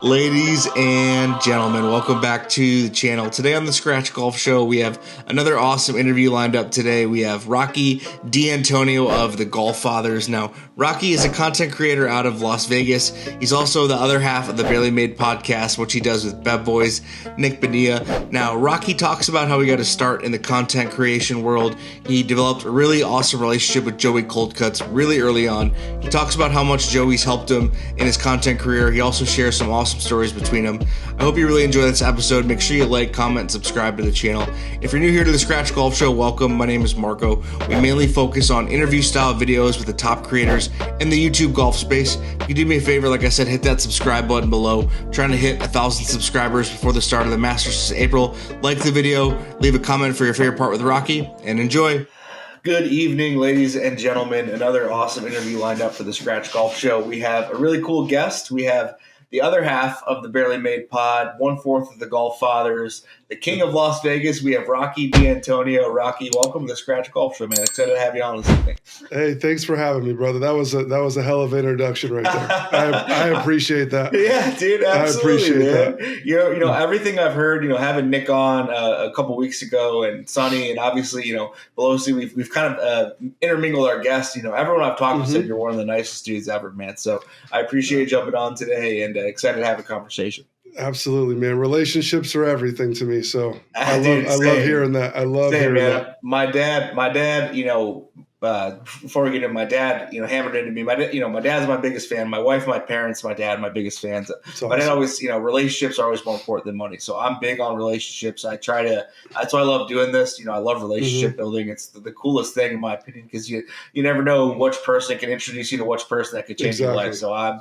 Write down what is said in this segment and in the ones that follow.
Ladies and gentlemen, welcome back to the channel. Today on the Scratch Golf Show, we have another awesome interview lined up today. We have Rocky DiAntonio of the Golf Fathers. Now, Rocky is a content creator out of Las Vegas. He's also the other half of the Barely Made podcast, which he does with Bev Boys, Nick Bonilla. Now, Rocky talks about how he got to start in the content creation world. He developed a really awesome relationship with Joey Coldcuts really early on. He talks about how much Joey's helped him in his content career. He also shares some awesome stories between them. I hope you really enjoy this episode. Make sure you like, comment, and subscribe to the channel. If you're new here to the Scratch Golf Show, welcome. My name is Marco. We mainly focus on interview style videos with the top creators in the YouTube golf space. If you do me a favor, like I said, hit that subscribe button below. I'm trying to hit 1,000 subscribers before the start of the Masters in April. Like the video, leave a comment for your favorite part with Rocky, and enjoy. Good evening, ladies and gentlemen. Another awesome interview lined up for the Scratch Golf Show. We have a really cool guest. We have the other half of the Barely Made pod, 1/4 of the Golf Fathers, the king of Las Vegas. We have Rocky DiAntonio. Rocky, welcome to the Scratch Golf Show, man. Excited to have you on this evening. Hey, thanks for having me, brother. That was a hell of an introduction right there. I appreciate that. Yeah, dude, absolutely. I appreciate that. You know, everything I've heard, having Nick on a couple weeks ago and Sonny, and obviously, Pelosi, we've kind of intermingled our guests. Everyone I've talked to said you're one of the nicest dudes ever, man. So I appreciate you jumping on today and excited to have a conversation. Absolutely, man. Relationships are everything to me. So I love hearing that. I love hearing that. My dad, before we get into my dad, hammered into me. My dad's my biggest fan. My wife, my parents, my dad, my biggest fans. Awesome. My dad always, relationships are always more important than money. So I'm big on relationships. That's why I love doing this. I love relationship building. It's the coolest thing in my opinion, because you never know which person can introduce you to which person that could change your life. So I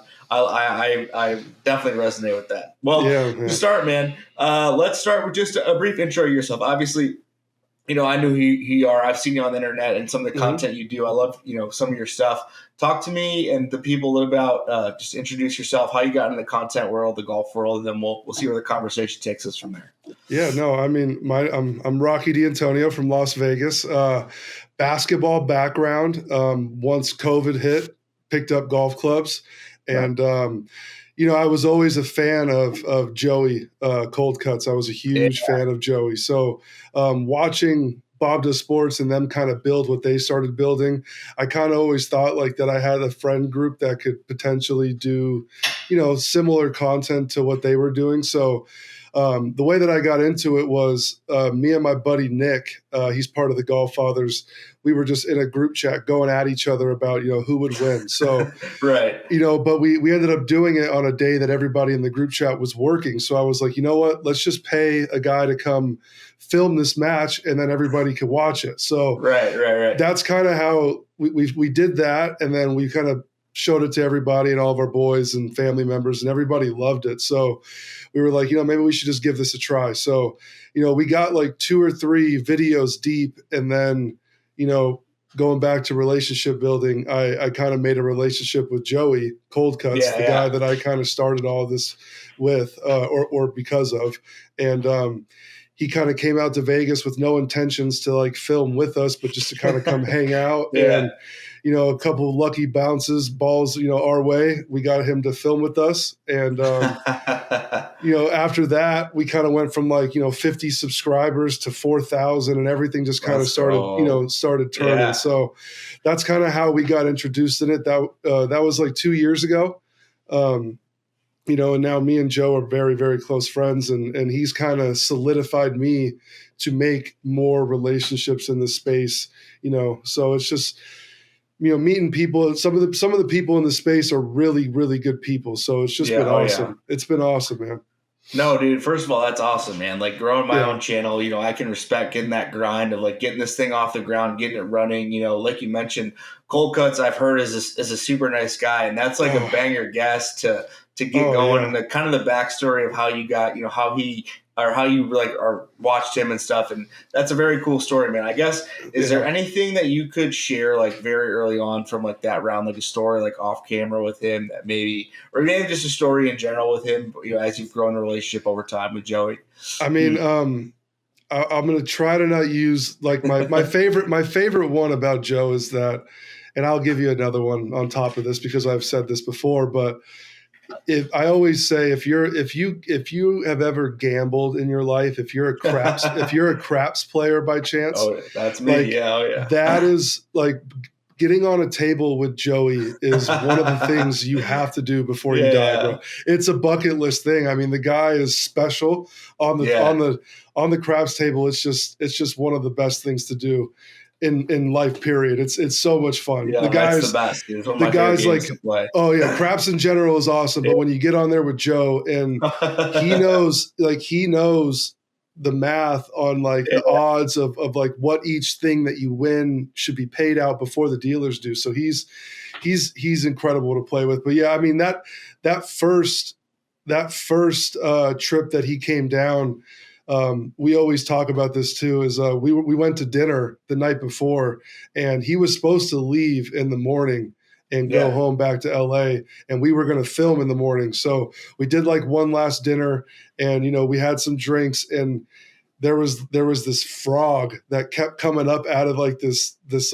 definitely resonate with that. Well, to start, man, let's start with just a brief intro of yourself. Obviously, I knew who you are. I've seen you on the internet and some of the content you do. I love, some of your stuff. Talk to me and the people a little about, just introduce yourself, how you got into the content world, the golf world, and then we'll see where the conversation takes us from there. Yeah, no, I mean, I'm Rocky DiAntonio from Las Vegas. Basketball background. Once COVID hit, picked up golf clubs, and I was always a fan of Joey Coldcuts. I was a huge fan of Joey. So watching Bob Does Sports and them kind of build what they started building, I kind of always thought like that I had a friend group that could potentially do, similar content to what they were doing. So the way that I got into it was me and my buddy Nick, he's part of the Golf Fathers. We were just in a group chat going at each other about, who would win. So, right. But we ended up doing it on a day that everybody in the group chat was working. So I was like, you know what, let's just pay a guy to come film this match and then everybody could watch it. So right. That's kind of how we did that. And then we kind of showed it to everybody and all of our boys and family members, and everybody loved it. So we were like, maybe we should just give this a try. So, we got like 2 or 3 videos deep, and then, going back to relationship building, I kind of made a relationship with Joey Coldcuts, the guy that I kind of started all this with, or because of. And he kind of came out to Vegas with no intentions to like film with us, but just to kind of come hang out. And, a couple of lucky bounces, balls, our way. We got him to film with us. And, after that, we kind of went from like, 50 subscribers to 4,000, and everything just kind of started turning. Yeah. So that's kind of how we got introduced in it. That was like 2 years ago. And now me and Joe are very, very close friends, and he's kind of solidified me to make more relationships in this space, so it's just, meeting people. Some of the people in the space are really, really good people. So it's just been awesome. Yeah. It's been awesome, man. No, dude, first of all, that's awesome, man. Like growing my own channel, I can respect getting that grind of like getting this thing off the ground, getting it running. like you mentioned, Coldcuts, I've heard is a super nice guy, and that's like a banger guest to get going, and the kind of the backstory of how you got, how you like or watched him and stuff, and that's a very cool story, man. I guess is there anything that you could share like very early on from like that round, like a story like off camera with him that maybe, or maybe just a story in general with him, as you've grown a relationship over time with Joey? I mean, I'm going to try to not use like my favorite one about Joe is that, and I'll give you another one on top of this because I've said this before, but if I always say, if you have ever gambled in your life, if you're a craps player by chance, Oh, that's me. like Yeah. Oh, yeah. that is like getting on a table with Joey is one of the things you have to do before you die, bro. It's a bucket list thing. I mean, the guy is special on the craps table. It's just one of the best things to do in life, period. It's so much fun. Yeah, The it's the best. It's one of my favorite games to play. oh yeah, craps in general is awesome, but when you get on there with Joe and he knows the math on like the odds of like what each thing that you win should be paid out before the dealers do. So he's incredible to play with. But yeah, I mean that first trip that he came down, we always talk about this too, is we went to dinner the night before and he was supposed to leave in the morning and go home back to LA, and we were going to film in the morning. So we did like one last dinner and, we had some drinks, and there was this frog that kept coming up out of like this this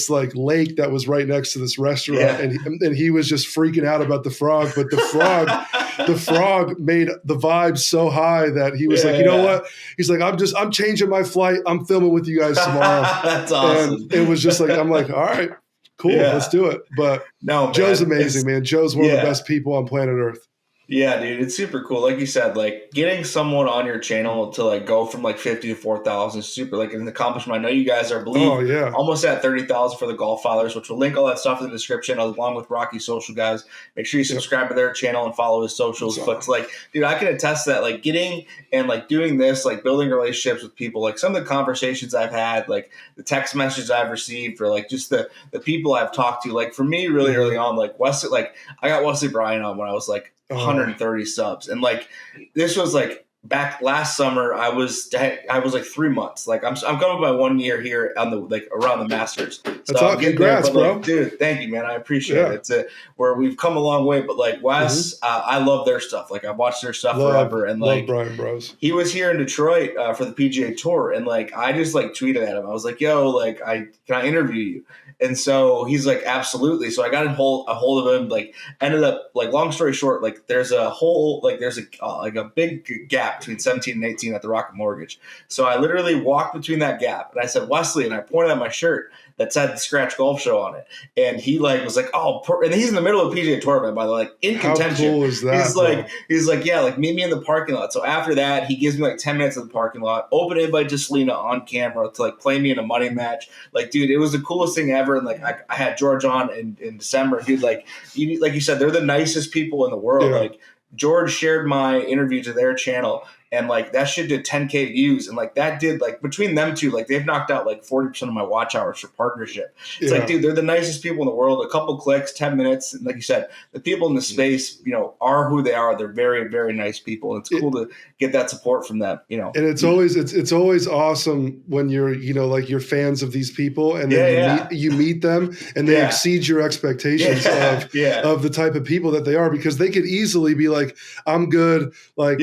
like lake that was right next to this restaurant, and he was just freaking out about the frog. But the frog made the vibe so high that he was like, you know what? He's like, I'm changing my flight. I'm filming with you guys tomorrow. That's awesome. And it was just like, I'm like, all right, cool, let's do it. But no, Joe's amazing, man. Joe's one of the best people on planet Earth. Yeah, dude, it's super cool. Like you said, like getting someone on your channel to like go from like 50 to 4,000 is super like an accomplishment. I know you guys are, I believe, almost at 30,000 for the Golf Fathers, which we'll link all that stuff in the description along with Rocky's social, guys. Make sure you subscribe to their channel and follow his socials. But like, dude, I can attest to that, like getting and like doing this, like building relationships with people, like some of the conversations I've had, like the text messages I've received, or like just the people I've talked to. Like for me, really early on, like Wesley, like I got Wesley Bryan on when I was like 130 subs, and like this was like back last summer. I was like 3 months. Like I'm coming by 1 year here on the like around the Masters. So that's all. Congrats, bro. Like, dude, thank you, man. I appreciate it. It's where we've come a long way. But like Wes, I love their stuff. Like I've watched their stuff forever, and like Brian Bros. He was here in Detroit for the PGA Tour, and like I just like tweeted at him. I was like, "Yo, like can I interview you?" And so he's like, absolutely. So I got a hold of him, like ended up like, long story short, like there's a big gap between 17 and 18 at the Rocket Mortgage. So I literally walked between that gap and I said, Wesley, and I pointed at my shirt that said the Scratch Golf Show on it. And he like was like, oh, and he's in the middle of a PGA Tour event, by the way, like in contention. How cool is that? He's like, yeah, like meet me in the parking lot. So after that, he gives me like 10 minutes in the parking lot, open invite to Selena on camera to like play me in a money match. Like, dude, it was the coolest thing ever. And like I had George on in December. He was like you said, they're the nicest people in the world. Yeah. Like George shared my interview to their channel, and like that shit did 10K views, and like that did like between them two, like they've knocked out like 40% of my watch hours for partnership. It's like, dude, they're the nicest people in the world. A couple clicks, 10 minutes, and like you said, the people in the space, are who they are. They're very, very nice people, and it's cool to get that support from them. And it's always awesome when you're like you're fans of these people, and then you meet them, and they exceed your expectations of the type of people that they are, because they could easily be like, I'm good, like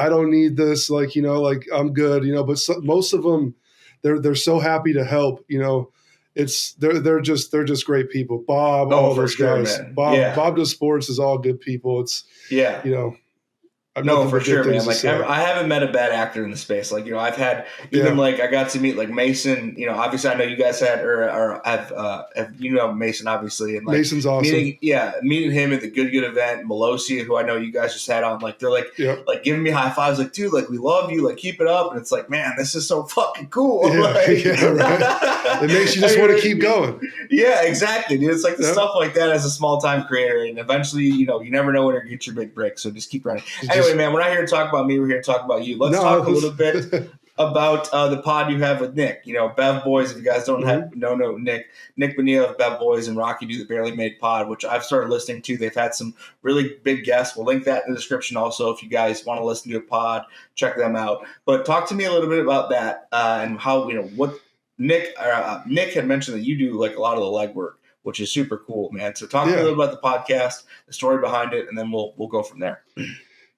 I don't need this, like like I'm good, but most of them, they're so happy to help. They're just great people. Bob, all those guys. Man. Bob does sports is all good people. It's no, for sure, man. Like I haven't met a bad actor in the space. Like, I've had even like I got to meet like Mason. Obviously I know you guys had or have Mason obviously, and like Mason's awesome. Meeting him at the Good event. Melosia, who I know you guys just had on, like they're like like giving me high fives, like, dude, like we love you, like keep it up. And it's like, man, this is so fucking cool. Right. It makes you just want to keep going. Yeah, exactly, dude. It's like the stuff like that as a small time creator, and eventually, you never know when you're gonna get your big break. So just keep running. Anyway, man, we're not here to talk about me. We're here to talk about you. Let's talk a little bit about the pod you have with Nick. Bev Boys, if you guys don't know Nick Bonilla of Bev Boys and Rocky do the Barely Made pod, which I've started listening to. They've had some really big guests. We'll link that in the description also if you guys want to listen to a pod, check them out. But talk to me a little bit about that and how, what Nick had mentioned that you do like a lot of the legwork, which is super cool, man. So talk to me a little about the podcast, the story behind it, and then we'll go from there.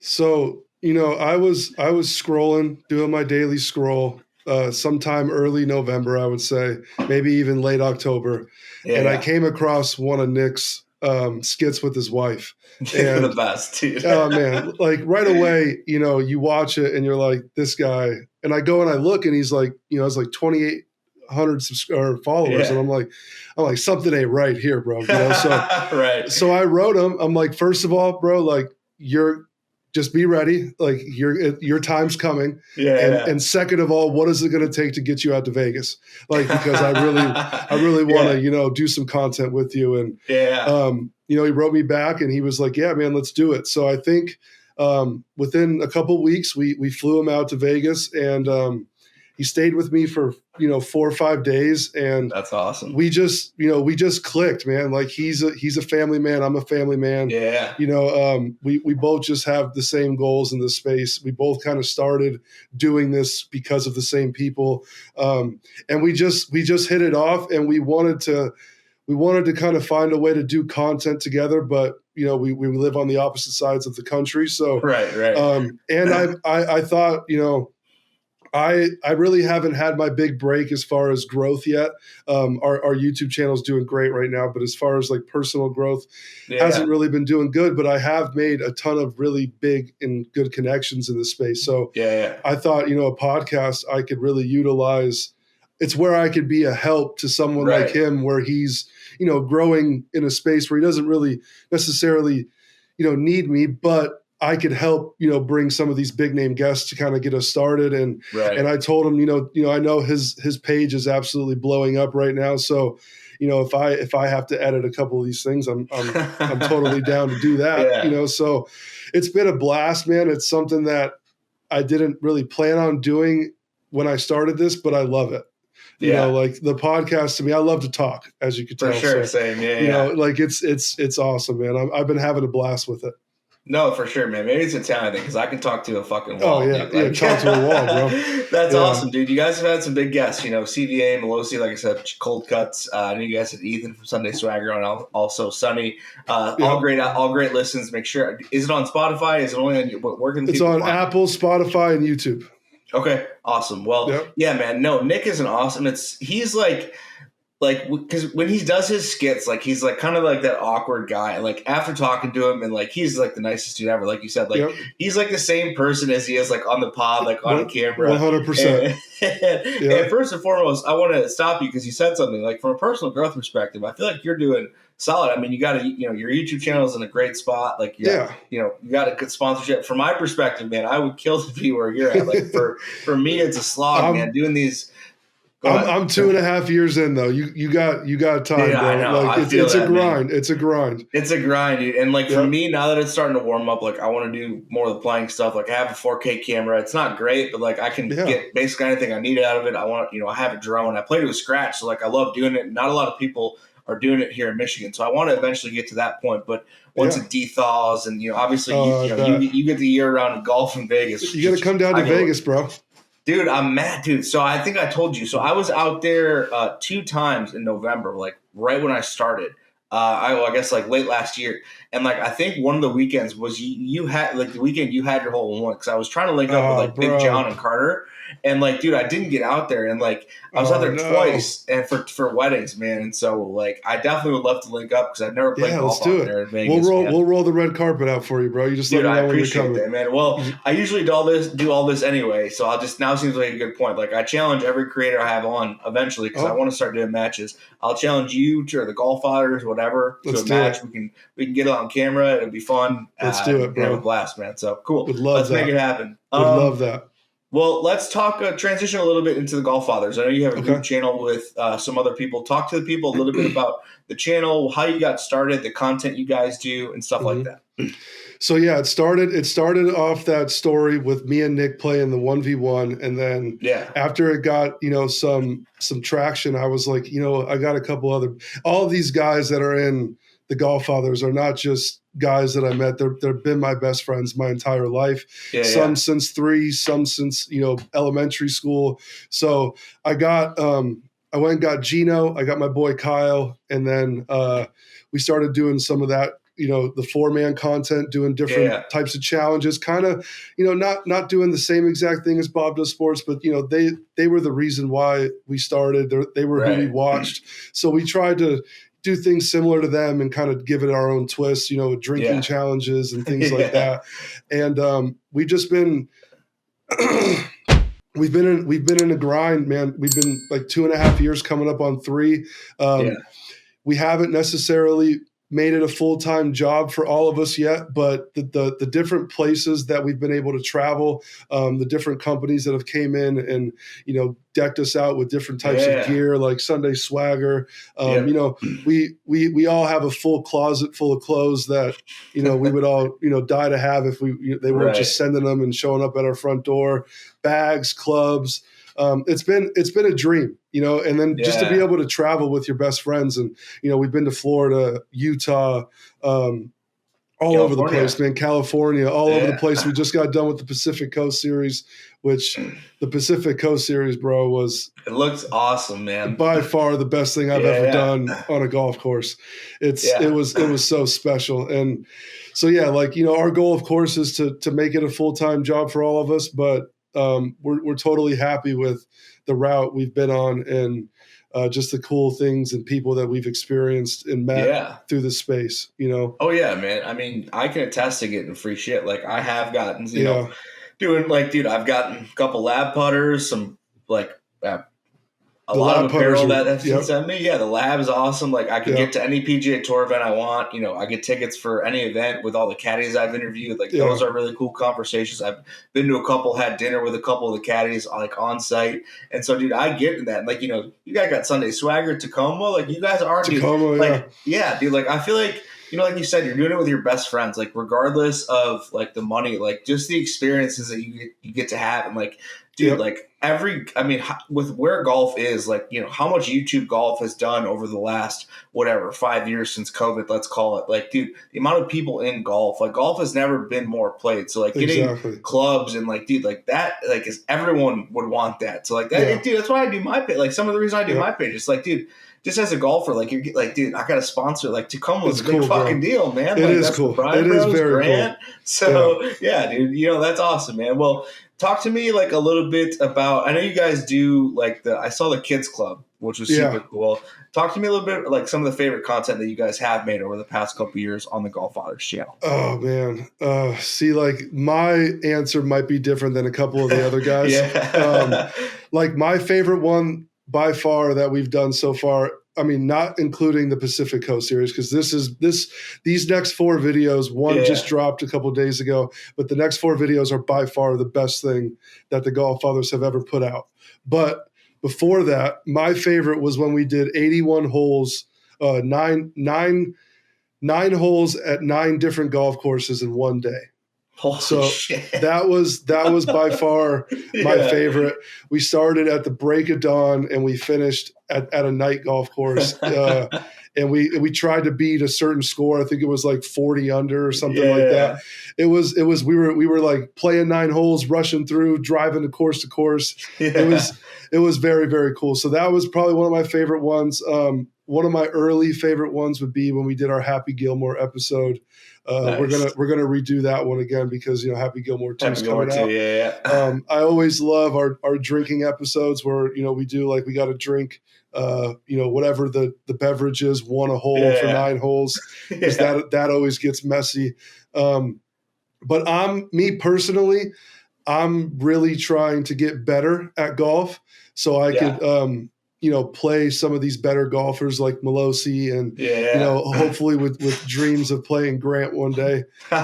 So, I was scrolling, doing my daily scroll, sometime early November, I would say, maybe even late October. And I came across one of Nick's skits with his wife. And the best, dude. Oh man, like right away, you watch it and you're like, this guy. And I go and I look and he's like, it's like 2,800 followers, and I'm like, something ain't right here, bro. So right. So I wrote him. I'm like, first of all, bro, like just be ready. Like your time's coming. And second of all, what is it going to take to get you out to Vegas? Like, because I really want to, do some content with you. And, he wrote me back and he was like, yeah, man, let's do it. So I think within a couple of weeks, we flew him out to Vegas, and he stayed with me for 4 or 5 days, and that's awesome. We just clicked, man. Like he's a family man, I'm a family man. Yeah. We both just have the same goals in this space. We both kind of started doing this because of the same people, and we just hit it off, and we wanted to kind of find a way to do content together, but we live on the opposite sides of the country, so right. And I thought, I really haven't had my big break as far as growth yet. Our YouTube channel is doing great right now, but as far as like personal growth, hasn't really been doing good. But I have made a ton of really big and good connections in this space. So I thought, a podcast I could really utilize. It's where I could be a help to someone like him, where he's, growing in a space where he doesn't really necessarily, need me, but I could help, bring some of these big name guests to kind of get us started. And I told him, I know his page is absolutely blowing up right now. So, if I have to edit a couple of these things, I'm totally down to do that. So it's been a blast, man. It's something that I didn't really plan on doing when I started this, but I love it. Like the podcast to me, I love to talk, as you could tell. For sure, so, same. Like it's awesome, man. I've been having a blast with it. No, for sure, man. Maybe it's a talent thing because I can talk to a fucking wall. Oh, yeah. Dude. Talk to a wall, bro. That's awesome, dude. You guys have had some big guests, CVA, Melosi, like I said, Cold Cuts. I know you guys had Ethan from Sunday Swagger and also Sunny. All great listens. Make sure. Is it on Spotify? Is it only on where can It's on Apple, Spotify, and YouTube. Okay, awesome. Well, yeah, man. No, Nick is an awesome. He's like because when he does his skits, like he's like kind of like that awkward guy. And like after talking to him, and like he's like the nicest dude ever. Like you said, like he's like the same person as he is like on the pod, like on camera. 100%. And first and foremost, I want to stop you because you said something like from a personal growth perspective. I feel like you're doing solid. I mean, you got your YouTube channel is in a great spot. Like, you got a good sponsorship. From my perspective, man, I would kill to be where you're at. Like for me, it's a slog, man. Doing these. I'm 2.5 years in though. You got time, yeah, bro. I know. Like it's a grind. It's a grind. It's a grind, dude. And like for me, now that it's starting to warm up, like I want to do more of the playing stuff. Like I have a 4K camera. It's not great, but like I can get basically anything I need out of it. I want, I have a drone. I played it with Scratch, so like I love doing it. Not a lot of people are doing it here in Michigan, so I want to eventually get to that point. But once it dethaws, and obviously you get the year round golf in Vegas. You got to come down to Vegas, bro. Dude, I'm mad, dude. So I think I told you. So I was out there 2 times in November, like right when I started. I guess like late last year. And like I think one of the weekends was you had like the weekend you had your hole in one because I was trying to link up with like Big John and Carter. And like, dude, I didn't get out there, and like I was out there twice, and for weddings, man. And so like, I definitely would love to link up because I've never played golf out there in Vegas. We'll roll the red carpet out for you, bro. You just let me know when you're coming. That, man. Well, I usually do all this anyway, so I'll just now seems like a good point. Like I challenge every creator I have on eventually because I want to start doing matches. I'll challenge you or the Golf Fathers, whatever, to a match. We can get it on camera. It'll be fun. Let's do it, bro. Have a blast, man. So cool. Let's make it happen. Would love that. Well, let's talk transition a little bit into the Golf Fathers. I know you have a group channel with some other people. Talk to the people a little bit about the channel, how you got started, the content you guys do, and stuff like that. So yeah, it started off that story with me and Nick playing the 1v1, and then after it got some traction, I was like, I got a couple other. All of these guys that are in the Golf Fathers are not just guys that I met. They've been my best friends my entire life. Some since 3, some since elementary school. So I got I went and got Gino. I got my boy Kyle, and then we started doing some of that. The 4-man content, doing different types of challenges, kind of, not doing the same exact thing as Bob Does Sports, but, they were the reason why we started. They were who we watched. So we tried to do things similar to them and kind of give it our own twist, drinking challenges and things like that. And we've just been we've been in a grind, man. We've been like 2.5 years, coming up on 3. We haven't necessarily made it a full-time job for all of us yet, but the different places that we've been able to travel, the different companies that have came in and, decked us out with different types of gear, like Sunday Swagger. We all have a full closet full of clothes that, we would all, die to have if they weren't just sending them and showing up at our front door. Bags, clubs. It's been a dream, and then just to be able to travel with your best friends. And, we've been to Florida, Utah, all over the place, man. California, all over the place. We just got done with the Pacific Coast Series, which the Pacific Coast Series, bro, it looks awesome, man. By far the best thing I've ever done on a golf course. It was so special. And so, our goal, of course, is to make it a full-time job for all of us, but we're totally happy with the route we've been on and just the cool things and people that we've experienced and met through the space, Oh yeah, man. I mean, I can attest to getting free shit. Like I have gotten, doing like, dude, I've gotten a couple lab putters, some like a lot of apparel that he sent me. Yeah, the lab is awesome. Like I can get to any PGA Tour event I want. I get tickets for any event with all the caddies I've interviewed. Like those are really cool conversations. I've been to a couple, had dinner with a couple of the caddies like on site. And so, dude, I get in that. Like, you guys got Sunday Swagger, Tacoma. Like you guys are Tacoma, dude. Like I feel like, like you said, you're doing it with your best friends. Like regardless of like the money, like just the experiences that you get to have, and like. Dude, like with where golf is, like, how much YouTube golf has done over the last, 5 years since COVID, let's call it. Like, dude, the amount of people in golf, like, golf has never been more played. So, like, getting clubs and, like, dude, like, that, like, is everyone would want that. So, like, that, dude, that's why I do my page. Like, some of the reason I do my page is, like, dude, just as a golfer, like, you're like, dude, I got a sponsor. Like, Tacoma's a big fucking deal, man. It like, is cool. It is very cool. So, dude, that's awesome, man. Well, talk to me like a little bit about, I know you guys do like I saw the kids club, which was super cool. Talk to me a little bit like some of the favorite content that you guys have made over the past couple of years on the Golf Fathers channel. Oh man. See, like my answer might be different than a couple of the other guys. Like my favorite one by far that we've done so far, I mean, not including the Pacific Coast Series, because these next 4 videos, one just dropped a couple of days ago, but the next 4 videos are by far the best thing that the Golf Fathers have ever put out. But before that, my favorite was when we did 81 holes, nine holes at 9 different golf courses in one day. Holy shit. that was by far my favorite. We started at the break of dawn and we finished at a night golf course. And we tried to beat a certain score. I think it was like 40 under or something like that. It was we were like playing 9 holes, rushing through, driving to course. It was very, very cool. So that was probably one of my favorite ones. One of my early favorite ones would be when we did our Happy Gilmore episode. Nice. We're gonna redo that one again because Happy Gilmore 2 is coming out. I always love our drinking episodes where we do like we got to drink whatever the beverage is, one a hole for 9 holes, because that always gets messy. But me personally, I'm really trying to get better at golf so I could play some of these better golfers like Melosi and, hopefully with dreams of playing Grant one day, so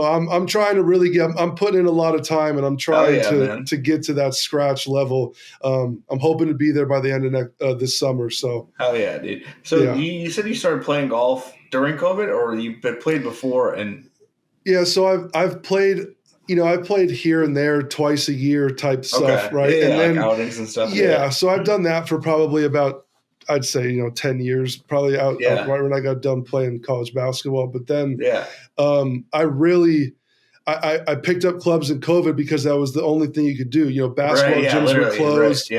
I'm trying to really I'm putting in a lot of time and I'm trying to get to that scratch level. I'm hoping to be there by the end of this summer. So. Hell yeah, dude. So you said you started playing golf during COVID or you've played before and. Yeah. So I've played, I played here and there twice a year type stuff, right? Yeah, and then like outings and stuff. Yeah, so I've done that for probably about, I'd say, 10 years, probably out right when I got done playing college basketball. But then I picked up clubs in COVID because that was the only thing you could do. Basketball gyms were closed.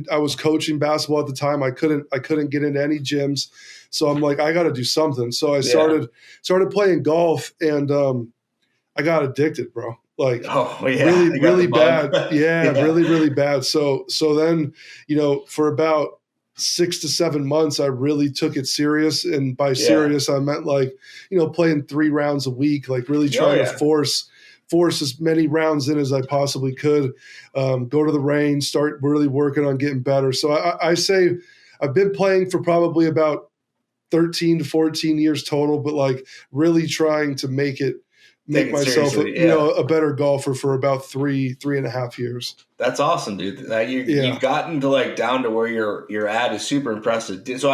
I was coaching basketball at the time. I couldn't get into any gyms. So I'm like, I got to do something. So I started playing golf and I got addicted, bro. Like really bad. Really, really bad. So then, for about 6 to 7 months, I really took it serious. And by serious, I meant like, playing 3 rounds a week, like really trying to force as many rounds in as I possibly could, go to the range, start really working on getting better. So I say I've been playing for probably about 13 to 14 years total, but like really trying to make myself a better golfer for about 3.5 years. That's awesome, dude. You've gotten to like down to where you're at is super impressive. So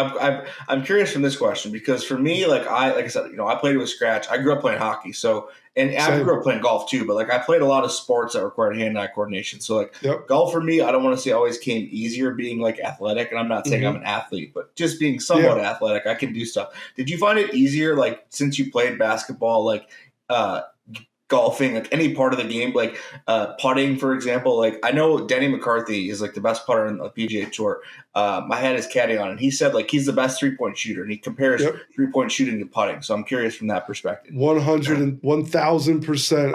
I'm curious from this question, because for me, like I said, I played with scratch. I grew up playing hockey, so I grew up playing golf too. But like I played a lot of sports that required hand-eye coordination. So like golf for me, I don't want to say always came easier being like athletic, and I'm not saying I'm an athlete, but just being somewhat athletic, I can do stuff. Did you find it easier, like since you played basketball, like golfing, like any part of the game, like putting, for example? Like I know Denny McCarthy is like the best putter in the PGA Tour. I had his caddy on, and he said like he's the best 3-point shooter, and he compares 3-point shooting to putting. So I'm curious from that perspective. 1,000%.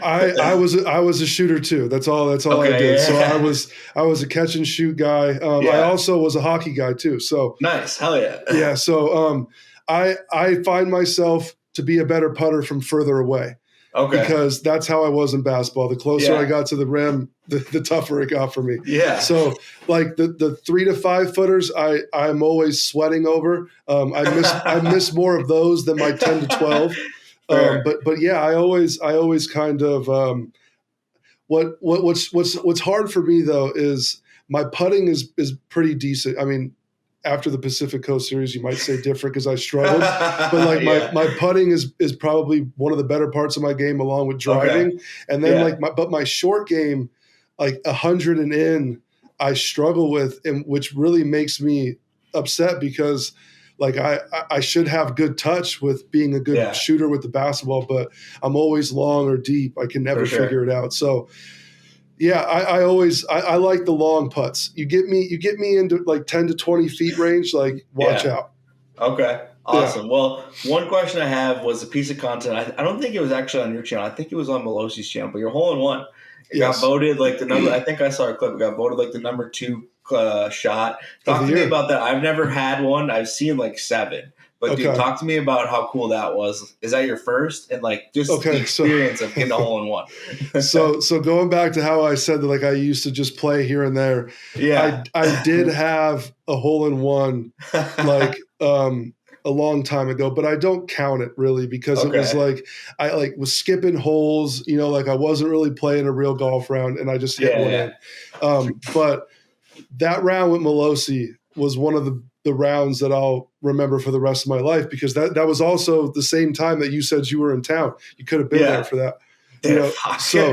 I was a shooter too. That's all I did. So I was a catch and shoot guy. I also was a hockey guy too. So nice, hell yeah. Yeah. So I find myself to be a better putter from further away. Okay. Because that's how I was in basketball. The closer I got to the rim, the tougher it got for me. Yeah. So like the 3 to 5 footers, I'm always sweating over. I miss more of those than my 10 to 12. But yeah, I always kind of what's hard for me though is my putting is pretty decent. I mean, after the Pacific Coast Series, you might say different because I struggled. But like my putting is probably one of the better parts of my game, along with driving. Okay. And then my short game, like 100 and in, I struggle with, and which really makes me upset because like I should have good touch with being a good shooter with the basketball, but I'm always long or deep. I can never figure it out. So yeah, I always like the long putts. You get me into like 10 to 20 feet range, like watch out. Okay. Awesome. Yeah. Well, one question I have was a piece of content. I don't think it was actually on your channel. I think it was on Melosi's channel, but your hole-in-one. It got voted like the number. I think I saw a clip. It got voted like the number 2 shot. Talk to me about that. I've never had one. I've seen like 7. But dude, talk to me about how cool that was. Is that your first? And like just the experience of getting a hole-in-one. So going back to how I said that, like I used to just play here and there. Yeah, I did have a hole-in-one like a long time ago, but I don't count it really because it was like I like was skipping holes. Like I wasn't really playing a real golf round, and I just hit one in. But that round with Melosi was one of the rounds that I'll remember for the rest of my life, because that was also the same time that you said you were in town. You could have been there for that. So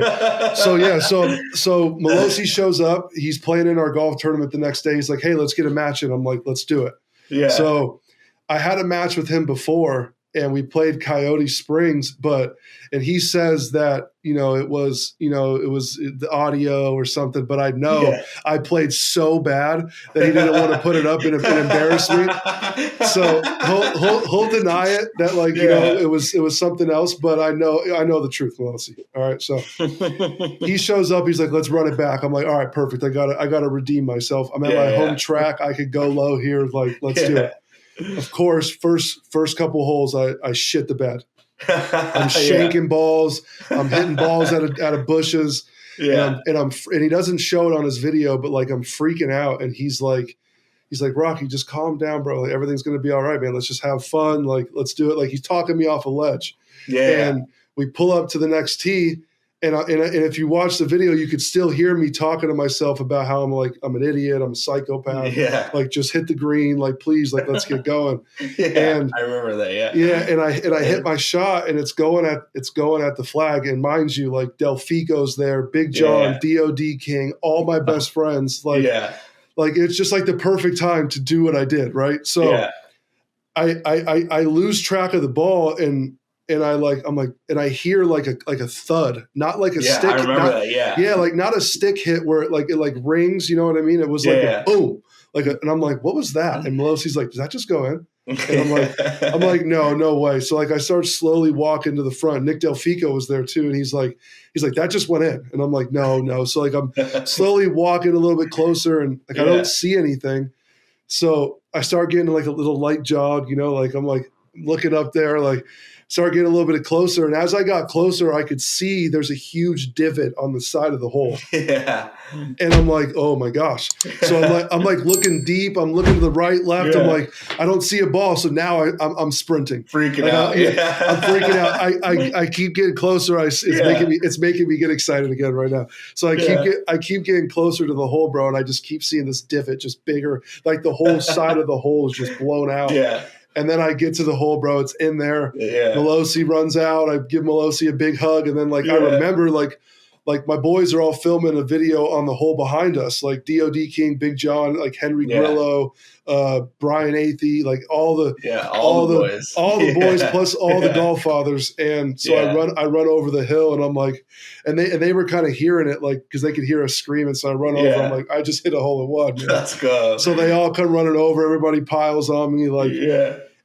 Melosi shows up. He's playing in our golf tournament the next day. He's like, "Hey, let's get a match in." I'm like, "Let's do it." Yeah. So I had a match with him before, and we played Coyote Springs, and he says that, it was the audio or something, but I know I played so bad that he didn't want to put it up and embarrass me. So he'll deny it that it was something else, but I know the truth, Melossi. All right. So he shows up, he's like, "Let's run it back." I'm like, "All right, perfect. I gotta redeem myself. I'm at my home track. I could go low here. Like, let's do it." Of course, first couple holes, I shit the bed. I'm shaking balls. I'm hitting balls out of bushes. Yeah. And he doesn't show it on his video, but like I'm freaking out. And he's like, "Rocky, just calm down, bro. Like everything's gonna be all right, man. Let's just have fun. Like let's do it." Like he's talking me off a ledge. Yeah. And we pull up to the next tee. And if you watch the video, you could still hear me talking to myself about how I'm an idiot, I'm a psychopath. Yeah. Like just hit the green, like please, like let's get going. And I remember that. Yeah. Yeah, and I hit my shot, and it's going at the flag. And mind you, like Delfico's there, Big John, DOD King, all my best friends. Like it's just like the perfect time to do what I did, right? So I lose track of the ball, and I hear like a thud, not like a stick. I remember that. Yeah, like not a stick hit where it rings. You know what I mean? It was like a boom, and I'm like, "What was that?" And Melosi's like, "Does that just go in?" And I'm like, no way. So like I start slowly walking to the front. Nick Delfico was there too. And he's like, that just went in. And I'm like, no. So like I'm slowly walking a little bit closer and like I don't see anything. So I start getting like a little light jog, like I'm like looking up there, like start getting a little bit closer. And as I got closer, I could see there's a huge divot on the side of the hole. Yeah. And I'm like, oh my gosh. So I'm like looking deep. I'm looking to the right, left. I'm like, I don't see a ball. So now I'm sprinting. Freaking out. I'm freaking out. I keep getting closer. It's making me get excited again right now. So I keep getting closer to the hole, bro. And I just keep seeing this divot just bigger. Like the whole side of the hole is just blown out. Yeah. And then I get to the hole, bro. It's in there. Yeah. Melosi runs out. I give Melosi a big hug. And then I remember like my boys are all filming a video on the hole behind us, like D.O.D. King, Big John, like Henry Grillo, Brian Athey, like all the boys plus all the golf fathers. And so I run over the hill and I'm like, and they were kind of hearing it, like, cause they could hear us screaming. So I run over, I'm like, I just hit a hole in one. Man. Let's go. So they all come running over. Everybody piles on me. Like,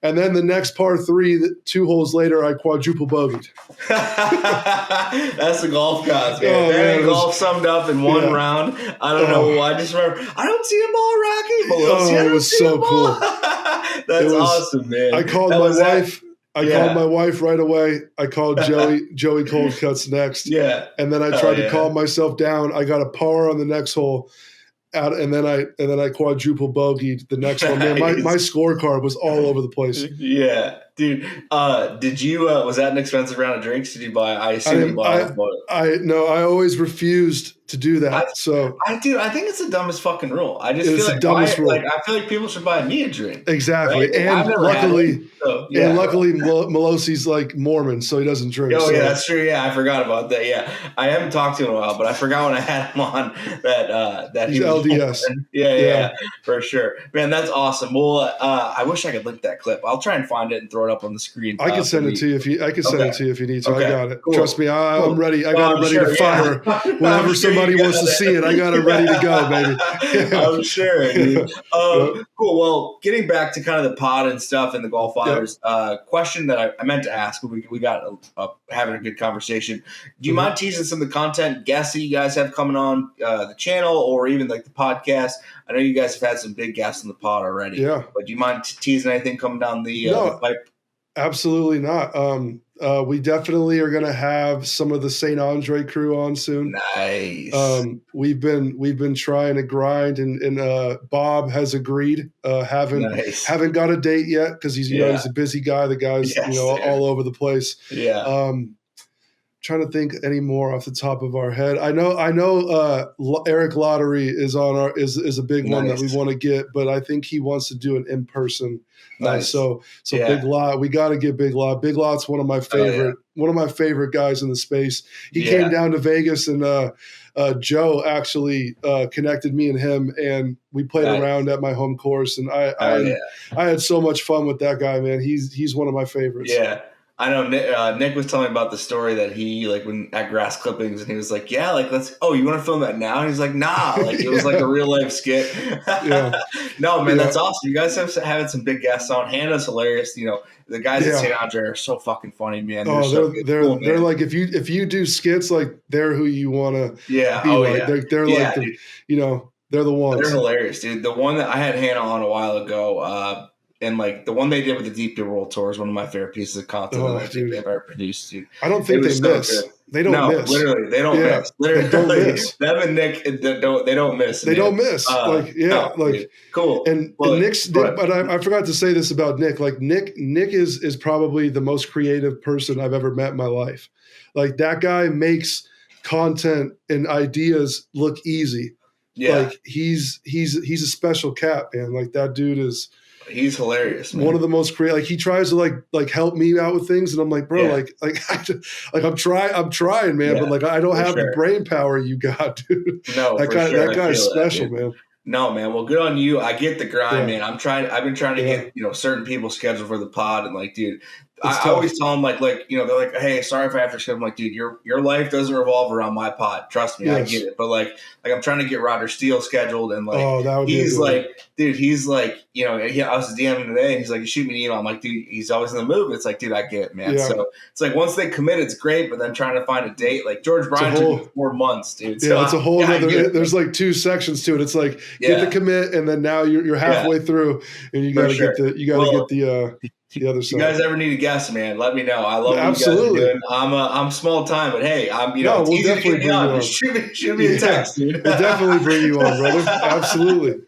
and then the next par 3, 2 holes later, I quadruple bogeyed. That's the golf gods, man. That ain't golf summed up in one round. I don't know. I just remember, I don't see a ball, Rocky. It was so cool. That's awesome, man. I called my wife. I called my wife right away. I called Joey Cold Cuts next. Yeah. And then I tried to calm myself down. I got a par on the next hole. And then I quadruple bogeyed the next one. Man, my scorecard was all over the place. Yeah, dude. Did you? Was that an expensive round of drinks? Did you buy? I assume you bought. I always refused to do that. I think it's the dumbest fucking rule. I just feel like the dumbest rule. I feel like people should buy me a drink. Exactly, right? And luckily, Melosi's like Mormon, so he doesn't drink. Oh, yeah, that's true. Yeah, I forgot about that. Yeah, I haven't talked to him in a while, but I forgot when I had him on that he's he was LDS. Yeah, for sure, man. That's awesome. Well, I wish I could link that clip. I'll try and find it and throw it up on the screen. I can send it to you if you. I can send it to you if you need to. Okay. I got it. Cool. Trust me, I'm ready. I got it ready to fire whenever somebody wants to see it. I got it ready to go, baby. I'm sure, dude. Cool. Well, getting back to kind of the pod and stuff and the Golf Fathers, question that I meant to ask, but we got having a good conversation. Do you mind teasing some of the content guests that you guys have coming on the channel or even like the podcast? I know you guys have had some big guests on the pod already. Yeah. But do you mind teasing anything coming down the pipe? Absolutely not. We definitely are going to have some of the St. Andre crew on soon. Nice. We've been trying to grind, and Bob has agreed. Haven't got a date yet because he's he's a busy guy. The guy's all over the place. Yeah. Trying to think any more off the top of our head. I know Eric Lottery is on is a big one that we want to get, but I think he wants to do an in-person. Nice. So Big Lot, we got to get Big Lot. Big Lot's one of my favorite guys in the space. He came down to Vegas, and Joe actually connected me and him, and we played around at my home course, and I had so much fun with that guy, man. He's one of my favorites. Yeah. I know Nick was telling me about the story that he when at Grass Clippings, and he was like, "Yeah, like you want to film that now?" And he's like, "Nah, like it was like a real life skit." No, man, that's awesome. You guys have having some big guests on. Hannah's hilarious. The guys at St. Andre are so fucking funny, man. They're like if you do skits, like they're who you want to be. Like. They're like they're the ones. They're hilarious, dude. The one that I had Hannah on a while ago. And the one they did with the Deep Dive World Tour is one of my favorite pieces of content that I think they've ever produced, dude. I don't think they miss. They don't miss. Literally, they don't miss. Literally, they don't miss. Them and Nick, they don't miss. They don't miss. Cool. And Nick's, but I forgot to say this about Nick. Like Nick is probably the most creative person I've ever met in my life. Like that guy makes content and ideas look easy. Yeah. Like he's a special cat, man. Like that dude is. He's hilarious, man. One of the most creative. Like he tries to like help me out with things, and I'm like, bro, I'm trying, man, but I don't have the brain power you got, dude. No, that guy's special, man. No, man. Well, good on you. I get the grind, man. I've been trying to get certain people scheduled for the pod, and dude, I always tell them like, they're like, hey, sorry if I have to skip. I'm like, dude, your life doesn't revolve around my pod. Trust me, yes. I get it. But like I'm trying to get Roger Steele scheduled, and like he's like, dude, he's like, I was DMing today, and he's like, you shoot me an email. I'm like, dude, he's always in the mood. It's like, dude, I get it, man. Yeah. So it's like once they commit, it's great, but then trying to find a date, like George Bryan took 4 months, dude. So it's a whole other. There's like 2 sections to it. It's like get the commit, and then now you're halfway through, and you got to get the other side. You guys ever need a guest, man? Let me know. I love what you guys are doing. I'm small time, but hey, it's easy to get me on. Just shoot me a text, dude. We'll definitely bring you on, brother. Absolutely.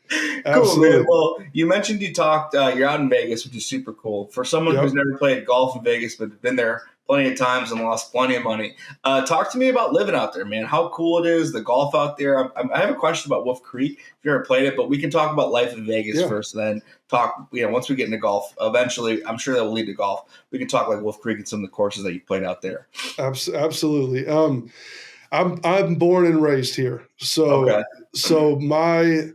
Cool, man. Well, you mentioned you talked. You're out in Vegas, which is super cool. For someone who's never played golf in Vegas but been there plenty of times and lost plenty of money, talk to me about living out there, man. How cool it is, the golf out there. I have a question about Wolf Creek if you ever played it, but we can talk about life in Vegas first, and then talk. Once we get into golf, eventually, I'm sure that will lead to golf. We can talk like Wolf Creek and some of the courses that you played out there. Absolutely. I'm born and raised here, so my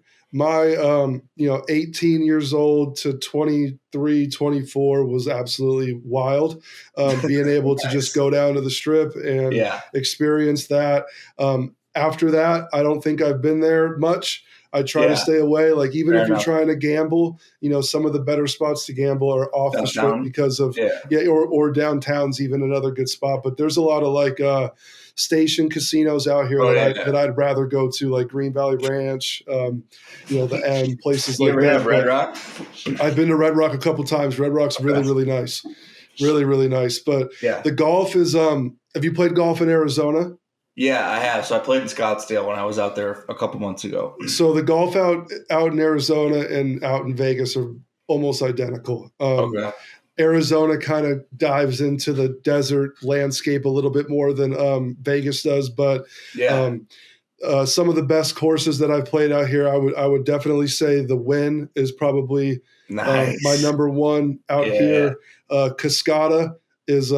18 years old to 23, 24 was absolutely wild. Being able to just go down to the Strip and experience that. After that, I don't think I've been there much. I try to stay away. Like even if you're trying to gamble, some of the better spots to gamble are off the Strip because of or downtown's even another good spot. But there's a lot of like station casinos out here that I'd rather go to, like Green Valley Ranch, the M, places like that. You ever have Red Rock? I've been to Red Rock a couple times. Red Rock's really, really nice. Really, really nice. But the golf is have you played golf in Arizona? Yeah, I have. So I played in Scottsdale when I was out there a couple months ago. So the golf out in Arizona and out in Vegas are almost identical. Arizona kind of dives into the desert landscape a little bit more than Vegas does, but some of the best courses that I've played out here, I would definitely say the Wynn is probably my number one out here. Cascada is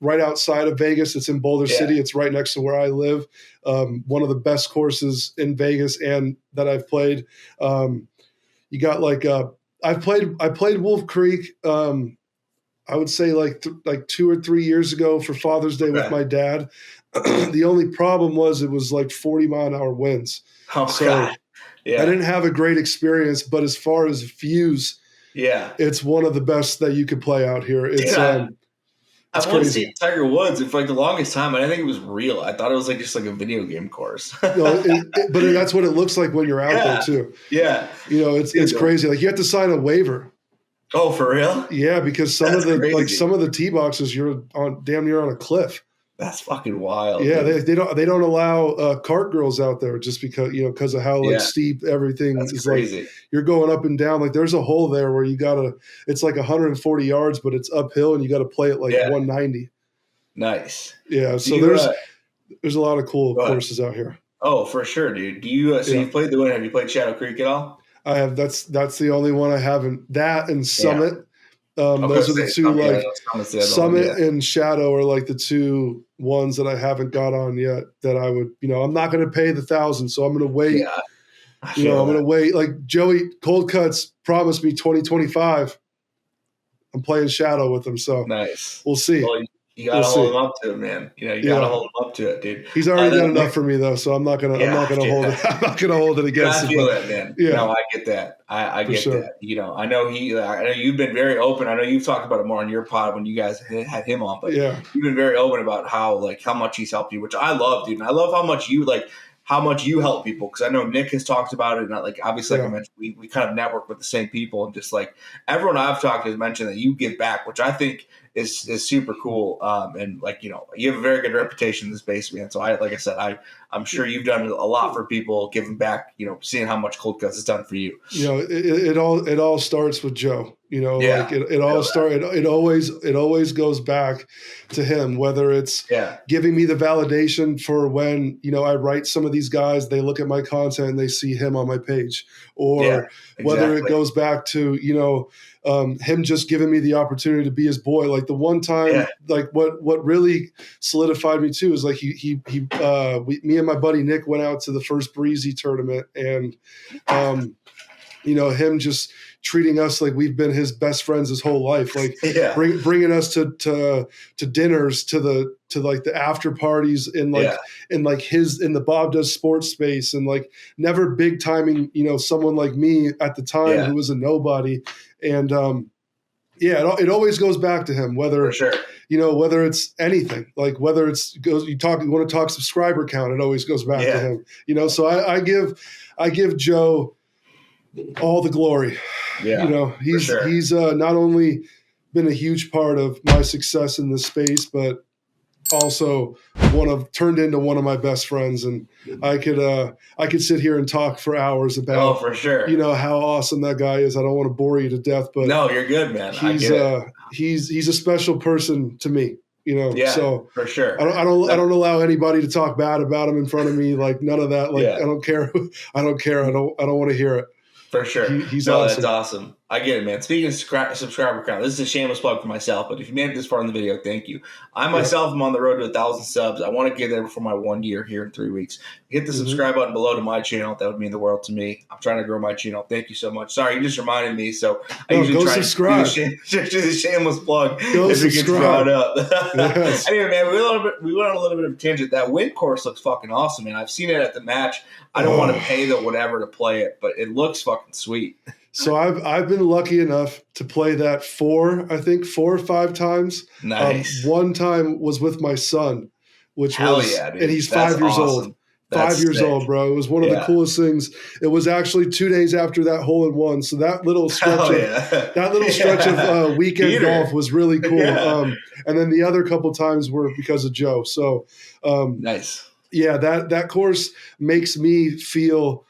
right outside of Vegas. It's in Boulder City. It's right next to where I live. One of the best courses in Vegas and that I've played. You got like I played Wolf Creek. I would say like 2 or 3 years ago for Father's Day with my dad. The only problem was it was like 40-mile-an-hour winds. I didn't have a great experience. But as far as views, it's one of the best that you could play out here. It's I've only seen Tiger Woods for like the longest time, and I think it was real. I thought it was like just like a video game course. But that's what it looks like when you're out there too. Yeah, it's crazy. Like you have to sign a waiver. Oh, for real? Yeah, because some of the tee boxes you're on damn near on a cliff. That's fucking wild. Yeah, they don't allow cart girls out there just because of how steep everything is. Crazy. Like you're going up and down. Like there's a hole there where it's like 140 yards, but it's uphill and you got to play it like 190. Nice. Yeah, so there's a lot of cool courses out here. Oh, for sure, dude. Do you you've played the Wynn? Have you played Shadow Creek at all? I have. That's the only one I haven't. That and Summit. Those are the two. Summit and Shadow are like the two ones that I haven't got on yet. That I would. I'm not going to pay the $1,000, so I'm going to wait. Yeah, I'm going to wait. Like Joey Cold Cuts promised me 2025. I'm playing Shadow with him, so nice. We'll see. Well, you gotta hold him up to it, man. You gotta hold him up to it, dude. He's already done enough for me, though, so I'm not gonna hold it. I'm not gonna hold it against him. I feel that, man. Yeah, no, I get that. I get that. I know you've been very open. I know you've talked about it more on your pod when you guys had him on, but you've been very open about how much he's helped you, which I love, dude. And I love how much you help people, because I know Nick has talked about it, and obviously, like I mentioned, we kind of network with the same people, and just like everyone I've talked to has mentioned that you give back, which I think is super cool. And you have a very good reputation in this space, man. So I'm sure you've done a lot for people, giving back, seeing how much Cold Cuts has done for you. It all starts with Joe. It always goes back to him, whether it's giving me the validation for when, I write some of these guys, they look at my content and they see him on my page, or whether it goes back to, him just giving me the opportunity to be his boy. Like the one time, what really solidified me too is like me and my buddy Nick went out to the first Breezy tournament, and him just treating us like we've been his best friends his whole life, like bringing us to dinners, to the after parties in the Bob Does Sports space, and like never big timing, someone like me at the time who was a nobody. And it always goes back to him, whether whether it's anything, like whether you want to talk subscriber count, it always goes back to him. So I give Joe all the glory. He's not only been a huge part of my success in this space, but also turned into one of my best friends. And I could sit here and talk for hours about, how awesome that guy is. I don't want to bore you to death, but no, you're good, man. He's a special person to me. So for sure. I don't allow anybody to talk bad about him in front of me. Like none of that. Like I don't care. I don't want to hear it. For sure. He's awesome. That's awesome. I get it, man. Speaking of subscriber count, this is a shameless plug for myself, but if you made it this far in the video, thank you. I myself am on the road to 1,000 subs. I want to get there before my 1 year here in 3 weeks. Hit the subscribe button below to my channel. That would mean the world to me. I'm trying to grow my channel. Thank you so much. Sorry, you just reminded me. So I usually try subscribe. to do a shameless plug Go if it gets brought up. Yes. Anyway, man, we went on a little bit of a tangent. That wind course looks fucking awesome, man. I've seen it at the match. I don't want to pay the whatever to play it, but it looks fucking sweet. So I've been lucky enough to play that 4 or 5 times. Nice. One time was with my son, which Hell was, yeah, dude. and he's That's 5 years awesome. old. 5 years old, bro. It was one of the coolest things. It was actually 2 days after that hole in one. So that little stretch of weekend golf was really cool. And then the other couple times were because of Joe. So nice. Yeah, that course makes me feel,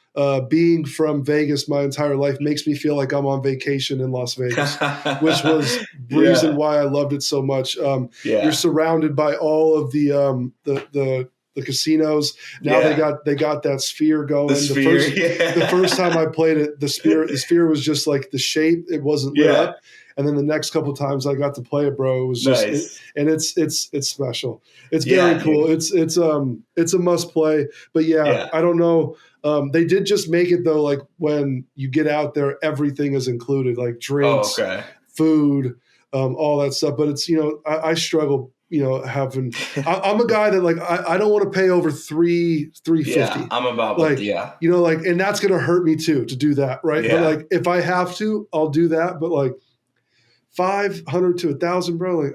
being from Vegas my entire life makes me feel like I'm on vacation in Las Vegas, which was the reason why I loved it so much. You're surrounded by all of the casinos. Now they got that sphere going. The first time I played it, the sphere was just like the shape. It wasn't lit up. And then the next couple of times I got to play it, bro, it was just, it's special. It's very cool. Dude. It's a must play. But I don't know. They did just make it though, like when you get out there, everything is included, like drinks, food, all that stuff. But it's, I struggle, having. I'm a guy that like I don't want to pay over $350. Yeah, I'm about and that's gonna hurt me too to do that, right? Yeah. But like if I have to, I'll do that. But like 500 to 1,000, bro. Like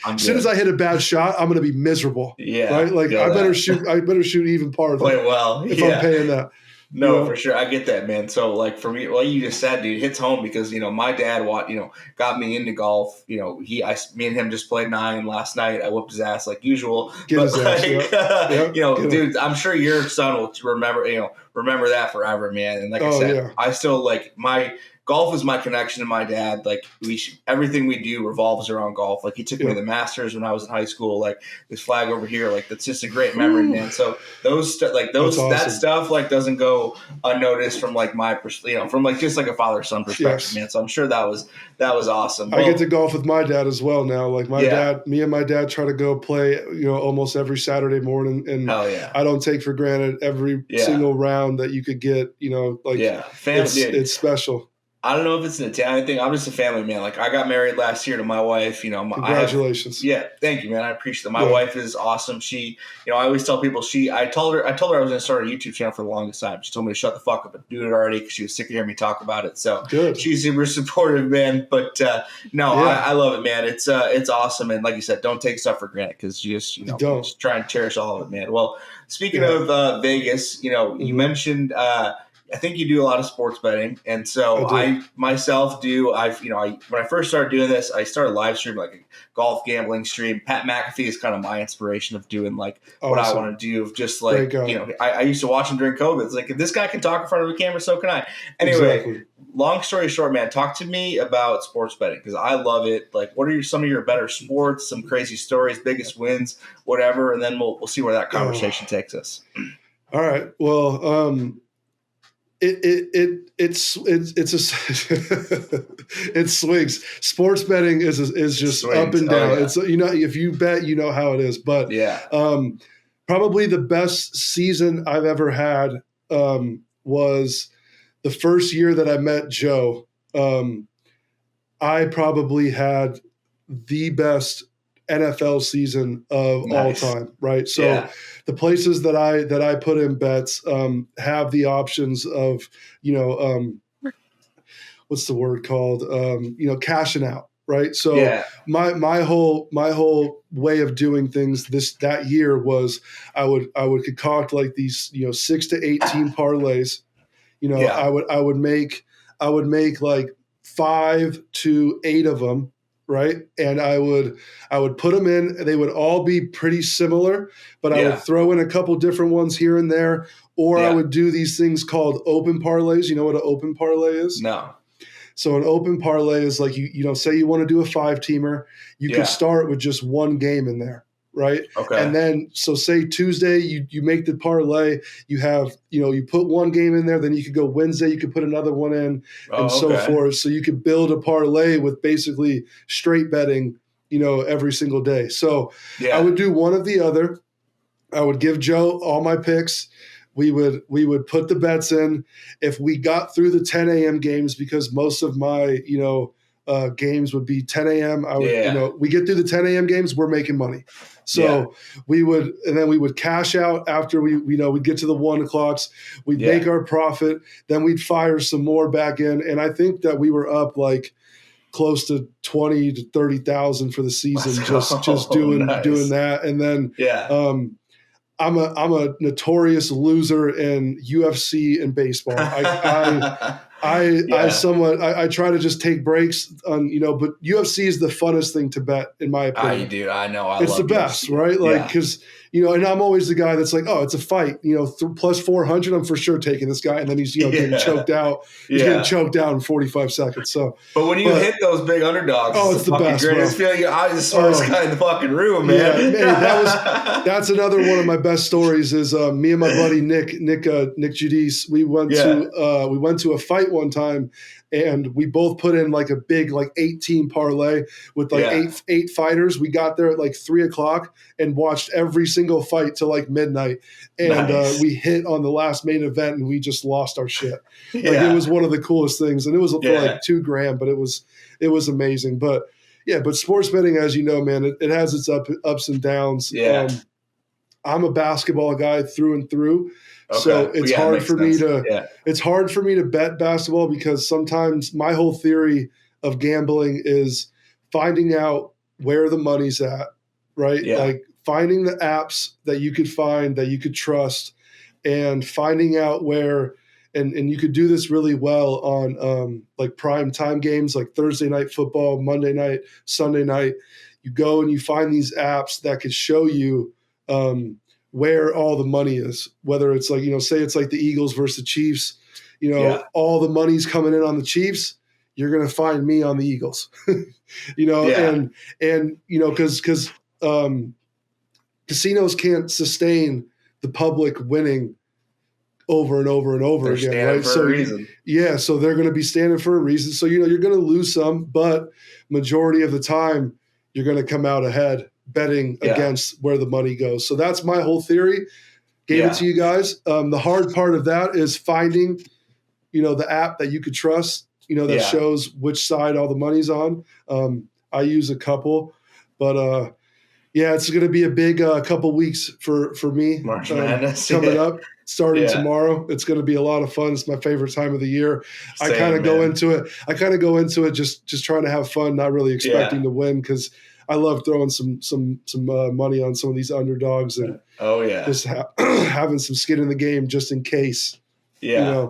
as soon as I hit a bad shot, I'm gonna be miserable. Yeah, right. Like I better shoot even par. Play well if I'm paying that. No, for sure. I get that, man. So like for me, like you just said, dude, it hits home because, my dad, got me into golf. Me and him just played 9 last night. I whooped his ass like usual. Dude, I'm sure your son will remember that forever, man. And like I said, I still like golf is my connection to my dad. Like everything we do revolves around golf. Like he took me to the Masters when I was in high school. Like this flag over here, like that's just a great memory, man. So that stuff like doesn't go unnoticed from like my perspective, from like just like a father-son perspective, man. So I'm sure that was awesome. I get to golf with my dad as well now. Like me and my dad try to go play, almost every Saturday morning, and I don't take for granted every single round that you could get. It's special. I don't know if it's an Italian thing. I'm just a family man. Like I got married last year to my wife. Congratulations. Thank you, man. I appreciate it. My wife is awesome. She, I always tell people I told her I was going to start a YouTube channel for the longest time. She told me to shut the fuck up and do it already because she was sick of hearing me talk about it. So she's super supportive, man. But I love it, man. It's awesome. And like you said, don't take stuff for granted because you just try and cherish all of it, man. Well, speaking of Vegas, you mentioned. I think you do a lot of sports betting, and so I myself do. When I first started doing this, I started live streaming like a golf gambling stream. Pat McAfee is kind of my inspiration of doing like what I want to do. Of just like I used to watch him during COVID. It's like if this guy can talk in front of a camera, so can I. Anyway, long story short, man, talk to me about sports betting because I love it. Like, what are some of your better sports? Some crazy stories, biggest wins, whatever, and then we'll see where that conversation takes us. All right. Well. It swings. Sports betting is just up and down. It's if you bet, how it is. But probably the best season I've ever had was the first year that I met Joe, I probably had the best NFL season of all time, right? So the places that I put in bets have the options of, what's the word called? Cashing out, right? So my whole way of doing things that year was I would concoct like these 6 to 8 team parlays. I would make like 5 to 8 of them, right? And I would put them in. They would all be pretty similar, but I would throw in a couple different ones here and there, or I would do these things called open parlays. You know what an open parlay is? No. So an open parlay is like, say you want to do a 5-teamer, you could start with just one game in there, right? Okay. And then, so say Tuesday, you make the parlay, you have, you put one game in there, then you could go Wednesday, you could put another one in and so forth. So you could build a parlay with basically straight betting, every single day. So I would do one or the other. I would give Joe all my picks. We would put the bets in. If we got through the 10 a.m. games, because most of my games would be 10 a.m. We get through the 10 a.m. games, we're making money. So we would cash out after we'd get to the 1 o'clocks. We'd make our profit. Then we'd fire some more back in. And I think that we were up like close to 20 to 30,000 for the season, just doing that. And then I'm a notorious loser in UFC and baseball. I try to just take breaks on, but UFC is the funnest thing to bet in my opinion. I know. It's the best, right? Like, because, and I'm always the guy that's like, oh, it's a fight, plus 400, I'm for sure taking this guy. And then he's, getting choked out. He's getting choked out in 45 seconds. So, but when you hit those big underdogs, it's the best. Greatest feeling. I'm the smartest guy in the fucking room, man. Yeah, that's another one of my best stories is me and my buddy Nick Giudice. We went to a fight one time, and we both put in like a big 8-team parlay with eight fighters. We got there at like 3 o'clock and watched every single fight till like midnight, and we hit on the last main event, and we just lost our shit. It was one of the coolest things, and it was for like $2,000, but it was amazing. But sports betting, as you know, man, it has its ups and downs. I'm a basketball guy through and through. Okay. So it's hard for me to bet basketball, because sometimes my whole theory of gambling is finding out where the money's at, right? Like finding the apps that you could find that you could trust, and finding out where, and you could do this really well on like prime time games like Thursday night football, Monday night, Sunday night. You go and you find these apps that could show you where all the money is, whether it's like, say it's like the Eagles versus the Chiefs, all the money's coming in on the Chiefs, you're going to find me on the Eagles, and cause casinos can't sustain the public winning over and over and over again. Right. For a reason. So they're going to be standing for a reason. So, you're going to lose some, but majority of the time you're going to come out ahead betting against where the money goes. So that's my whole theory. Gave it to you guys. The hard part of that is finding, the app that you could trust, that shows which side all the money's on. I use a couple, but it's going to be a big couple weeks for me. March Madness coming up, starting tomorrow. It's going to be a lot of fun. It's my favorite time of the year. I kind of go into it just trying to have fun, not really expecting to win, because I love throwing some money on some of these underdogs and just having some skin in the game just in case. I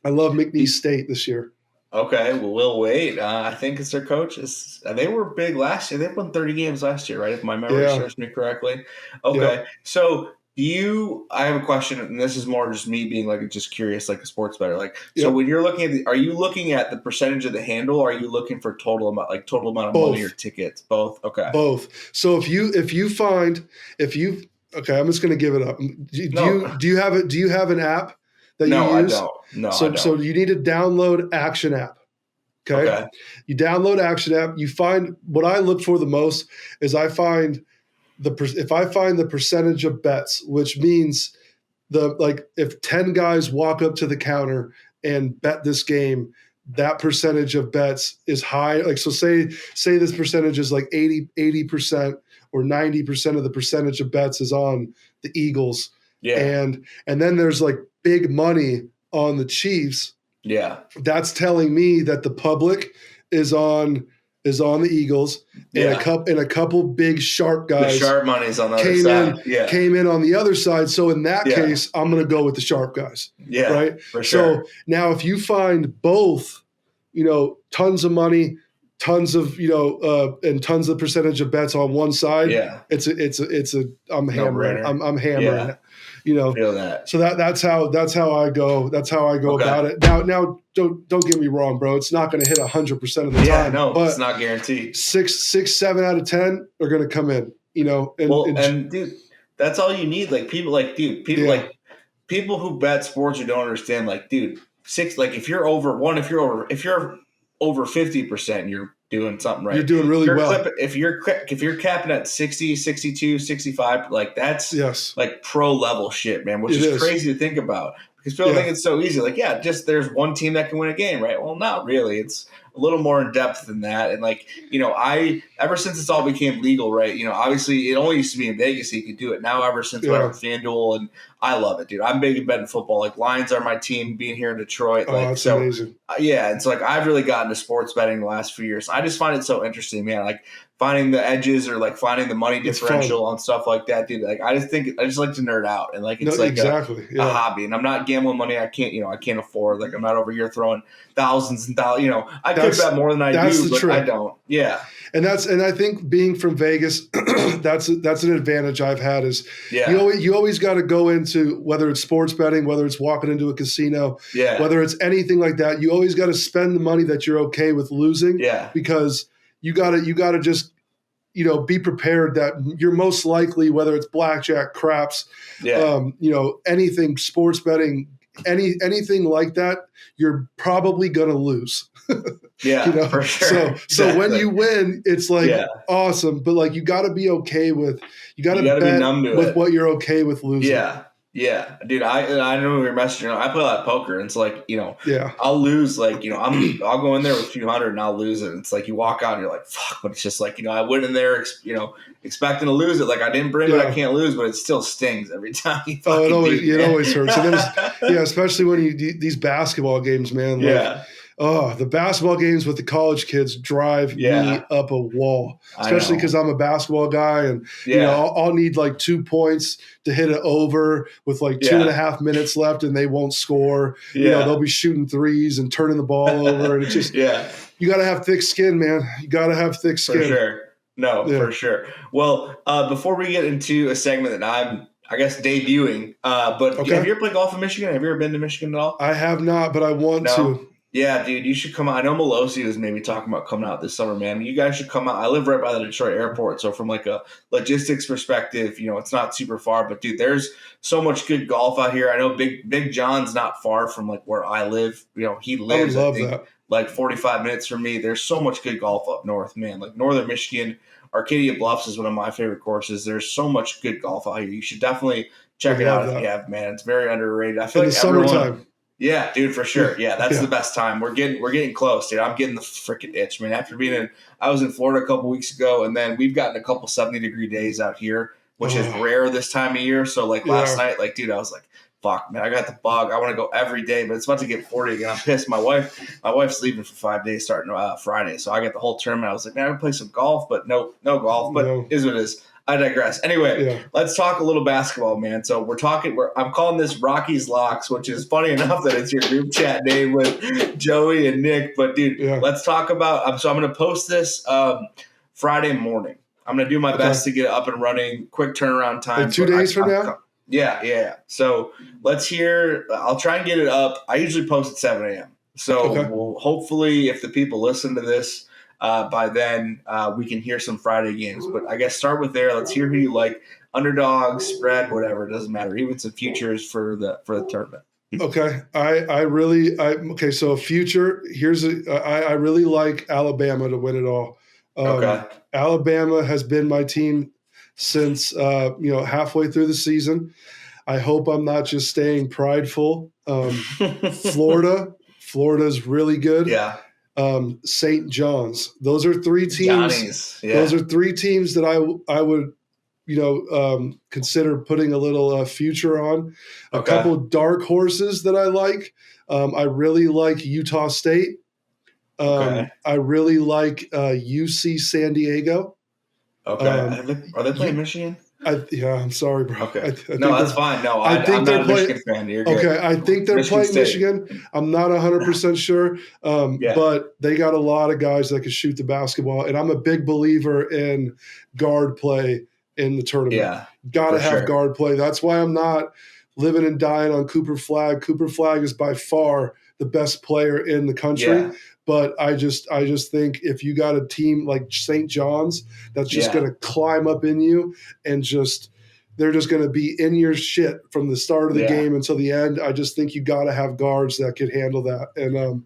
love McNeese State this year. Okay, well, we'll wait. I think it's their coaches. They were big last year. They won 30 games last year, right? If my memory serves me correctly. Okay, so I have a question, and this is more just me being like just curious, like a sports bettor. Like, so when you're looking at are you looking at the percentage of the handle, or are you looking for total amount of money or tickets? Both. Okay. Both. So if you find I'm just going to give it up. Do you have an app that you use? No, I don't. No, so, I don't. So you need to download Action App. Okay. You download Action App. You find what I look for the most is if I find the percentage of bets, which means if 10 guys walk up to the counter and bet this game, that percentage of bets is high. Like, so say this percentage is like 80% or 90% of the percentage of bets is on the Eagles. Yeah. And then there's like big money on the Chiefs. Yeah. That's telling me that the public is on the Eagles, and a couple big sharp guys. The sharp money's on the other side. Came in on the other side. So in that case, I'm going to go with the sharp guys. Yeah, right. For sure. So now, if you find both, tons of money, tons of and tons of percentage of bets on one side, I'm hammering. I'm hammering it. Feel that. So that's how I go. That's how I go about it. Now, don't get me wrong, bro. It's not going to hit 100% of the time. Yeah, no, but it's not guaranteed. 7 out of 10 are going to come in. And dude, that's all you need. Like people who bet sports or don't understand. Like, dude, if you're over 50%, you're doing something right. You're doing really well. If you're capping at 60, 62, 65, like that's like pro level shit, man, which is crazy to think about because people think it's so easy. Like, just there's one team that can win a game, right? Well, not really. It's a little more in depth than that. And like, ever since it's all became legal, right? Obviously it only used to be in Vegas so you could do it. Now ever since FanDuel, and I love it, dude. I'm big in betting football. Like Lions are my team being here in Detroit. Oh, that's amazing. And so like I've really gotten to sports betting the last few years. I just find it so interesting, man. Like finding the edges or like finding the money differential on stuff like that, dude. Like I just like to nerd out and like it's a hobby. And I'm not gambling money I can't afford. Like I'm not over here throwing thousands and thousands. I could bet more than I do, but I don't. Yeah. And I think being from Vegas, that's an advantage I've had is you always got to go into, whether it's sports betting, whether it's walking into a casino, whether it's anything like that, you always got to spend the money that you're okay with losing because you got to just be prepared that you're most likely, whether it's blackjack, craps, anything, sports betting, anything like that, you're probably going to lose. For sure. So when you win, it's like awesome, but like you got to be okay with, you got to bet with what you're okay with losing. Yeah, dude. I know we were messaging. I play a lot of poker, and it's like I'll lose. Like I'll go in there with a few hundred and I'll lose it. It's like you walk out and you're like fuck, but it's just like I went in there expecting to lose it. Like I didn't bring it, I can't lose, but it still stings every time. It always hurts. And especially when you do these basketball games, man. The basketball games with the college kids drive me up a wall, especially because I'm a basketball guy and, I'll need like 2 points to hit it over with like 2.5 minutes left and they won't score. They'll be shooting threes and turning the ball over. And it's just, you got to have thick skin, man. You got to have thick skin. For sure. No, for sure. Well, before we get into a segment that I'm, I guess, debuting, but have you ever played golf in Michigan? Have you ever been to Michigan at all? I have not, but I want to. Yeah, dude, you should come out. I know Melosi was maybe talking about coming out this summer, man. You guys should come out. I live right by the Detroit airport, so from like a logistics perspective, it's not super far. But dude, there's so much good golf out here. I know Big John's not far from like where I live. He lives like 45 minutes from me. There's so much good golf up north, man. Like northern Michigan, Arcadia Bluffs is one of my favorite courses. There's so much good golf out here. You should definitely check it out if you have, man. It's very underrated. I feel like summertime. Yeah, dude, for sure. Yeah, that's the best time. We're getting close, dude. I'm getting the freaking itch, man. After I was in Florida a couple weeks ago, and then we've gotten a couple 70-degree days out here, which is rare this time of year. So like last night, like, dude, I was like, fuck, man, I got the bug. I want to go every day, but it's about to get 40 again. I'm pissed. My wife's leaving for 5 days starting Friday, so I got the whole tournament. I was like, man, I'm gonna play some golf, but no golf. But it is what it is. I digress. Anyway, let's talk a little basketball, man. So I'm calling this Rocky's Locks, which is funny enough that it's your group chat name with Joey and Nick. But dude, let's talk about. So I'm going to post this Friday morning. I'm going to do my best to get it up and running. Quick turnaround time. Like 2 days from now. Yeah. So let's hear. I'll try and get it up. I usually post at 7 a.m. So we'll hopefully, if the people listen to this. By then, we can hear some Friday games. But I guess start with there. Let's hear who you like. Underdog, spread, whatever. It doesn't matter. Even some futures for the tournament. Okay. So future, I really like Alabama to win it all. Alabama has been my team since, halfway through the season. I hope I'm not just staying prideful. Florida's really good. Yeah. St. John's. Those are three teams. Johnny's. Yeah. Those are three teams that I would, consider putting a little future on. A couple dark horses that I like. I really like Utah State. I really like UC San Diego. Okay. Are they playing Michigan? I'm sorry, bro. Okay. No, that's fine. No, I'm not a Michigan fan. You're good. Okay, I think they're playing Michigan. I'm not 100% sure, but they got a lot of guys that can shoot the basketball, and I'm a big believer in guard play in the tournament. Yeah, got to have guard play. That's why I'm not living and dying on Cooper Flagg. Cooper Flagg is by far the best player in the country. Yeah. But I just think if you got a team like St. John's that's just going to climb up in you and they're just going to be in your shit from the start of the game until the end. I just think you got to have guards that could handle that. And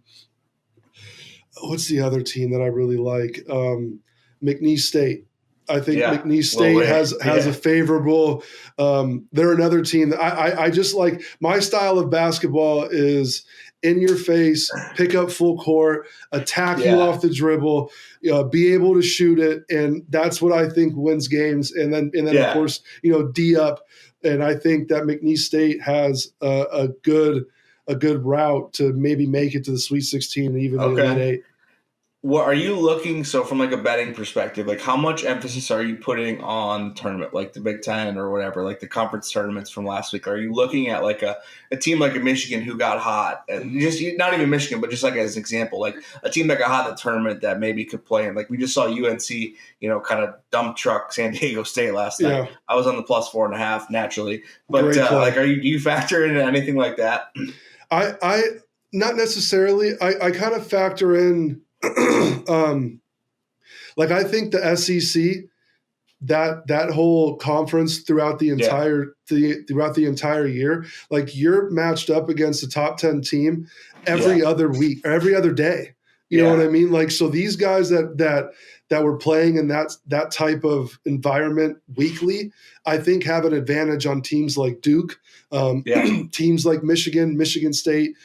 what's the other team that I really like? McNeese State. I think McNeese State has a favorable. They're another team that I just like. My style of basketball is in your face, pick up full court, attack you off the dribble, be able to shoot it, and that's what I think wins games. And then of course, D up. And I think that McNeese State has a good route to maybe make it to the Sweet 16 and even the Elite 8. What are you looking, so from like a betting perspective, like how much emphasis are you putting on tournament, like the Big Ten or whatever, like the conference tournaments from last week? Are you looking at like a team like a Michigan who got hot, and just not even Michigan, but just like as an example, like a team that got hot in the tournament that maybe could play in, like we just saw UNC, kind of dump truck San Diego State last night. I was on the +4.5 naturally, but do you factor in anything like that? I not necessarily. I kind of factor in. I think the SEC, that whole conference throughout the entire year, like you're matched up against the top 10 team every other week or every other day. You know what I mean? Like, so these guys that were playing in that type of environment weekly, I think have an advantage on teams like Duke, teams like Michigan State,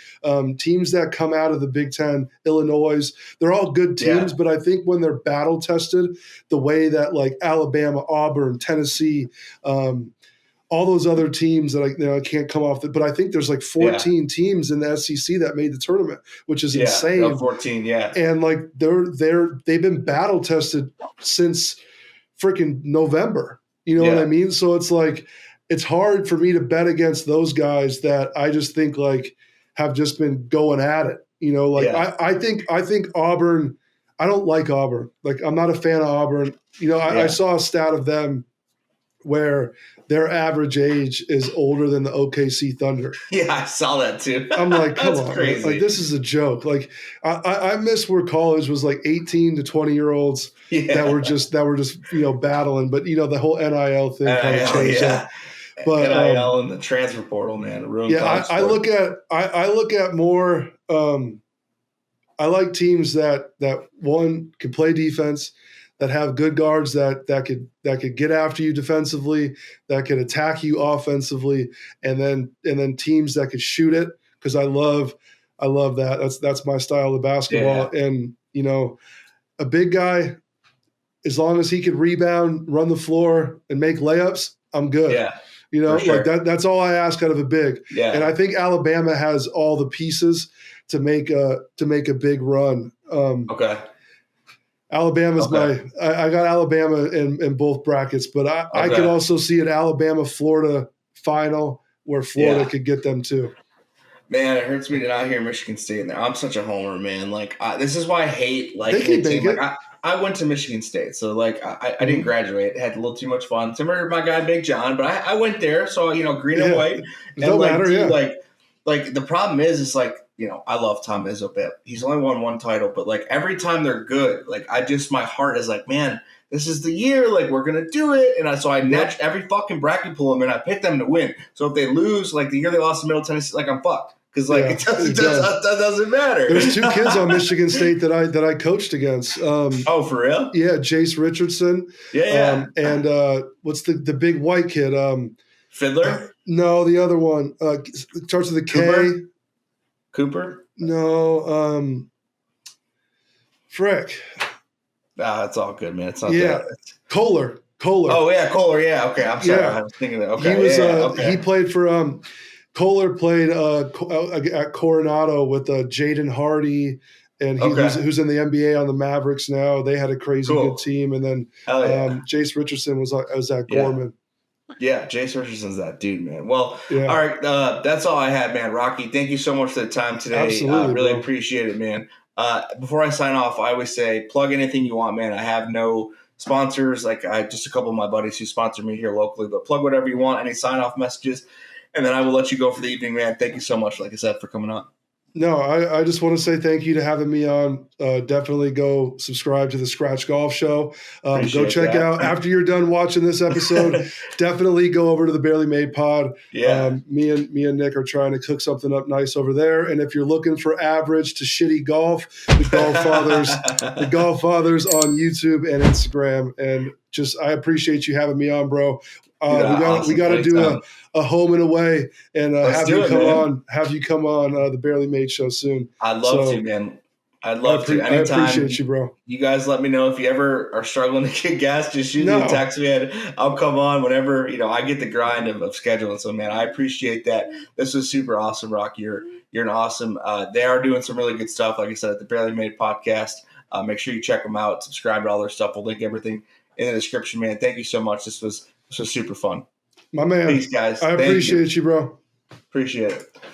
teams that come out of the Big Ten, Illinois. They're all good teams, but I think when they're battle tested, the way that like Alabama, Auburn, Tennessee, all those other teams that I can't come off, but I think there's like 14 teams in the SEC that made the tournament, which is insane. 14, and like they've been battle tested since freaking November. You know what I mean? So it's like it's hard for me to bet against those guys that I just think like have just been going at it. I think Auburn. I don't like Auburn. Like I'm not a fan of Auburn. I saw a stat of them where their average age is older than the OKC Thunder. Yeah, I saw that too. I'm like, come on, crazy. Like this is a joke. Like I miss where college was like 18 to 20-year-olds that were just battling. But the whole NIL thing kind of changed that. But NIL and the transfer portal, man, ruined college I look at more. I like teams that one can play defense, that have good guards that could get after you defensively, that could attack you offensively, and then teams that could shoot it, because I love that. That's my style of basketball. And a big guy, as long as he could rebound, run the floor, and make layups, I'm good. Like that's all I ask out of a big. And I think Alabama has all the pieces to make a big run. Alabama's I got Alabama in both brackets, but I could also see an Alabama-Florida final where Florida could get them too. Man, it hurts me to not hear Michigan State in there. I'm such a homer, man. Like this is why I hate they can make it. I went to Michigan State, so like I didn't graduate. Had a little too much fun. Similar to my guy Big John, but I went there, so green and white. And don't matter, like the problem is like, I love Tom Izzo, but he's only won one title. But like every time they're good, like my heart is like, man, this is the year. Like we're gonna do it. And I matched every fucking bracket pool them, and I picked them to win. So if they lose, like the year they lost to Middle Tennessee, like I'm fucked, because like it doesn't matter. There's two kids on Michigan State that I coached against. Oh, for real? Yeah, Jace Richardson. Yeah. And what's the big white kid? Fiddler. No, the other one starts with a K. Cooper? No, frick. It's all good, man. It's not that. Kohler. Oh yeah, Kohler. Yeah, okay. I'm sorry. I was thinking that. Okay, he was. Okay. He played for. Kohler played at Coronado with Jaden Hardy, and who's in the NBA on the Mavericks now. They had a crazy good team, and then Jace Richardson was at Gorman. Yeah, Jace Richardson's that dude, man. Well, all right, that's all I had, man. Rocky, thank you so much for the time today. Absolutely, really appreciate it, man. Before I sign off, I always say plug anything you want, man. I have no sponsors. Like just a couple of my buddies who sponsor me here locally, but plug whatever you want. Any sign off messages, and then I will let you go for the evening, man. Thank you so much, like I said, for coming on. No, I just want to say thank you to having me on. Definitely go subscribe to the Scratch Golf Show. Go check out, after you're done watching this episode, definitely go over to the Barely Made Pod. Yeah. Me and Nick are trying to cook something up nice over there. And if you're looking for average to shitty golf, the Golf Fathers on YouTube and Instagram. And I appreciate you having me on, bro. We got to do a home and away and have you come on the Barely Made show soon. I'd love to, man. I'd love to. Anytime. I appreciate you, bro. You guys let me know if you ever are struggling to get gas. Just shoot me a text, man. I'll come on whenever. I get the grind of scheduling. So, man, I appreciate that. This was super awesome, Rock. You're an awesome. They are doing some really good stuff. Like I said, at the Barely Made podcast. Make sure you check them out. Subscribe to all their stuff. We'll link everything in the description, man. Thank you so much. This was super fun. My man. Peace, guys. I appreciate you, bro. Appreciate it.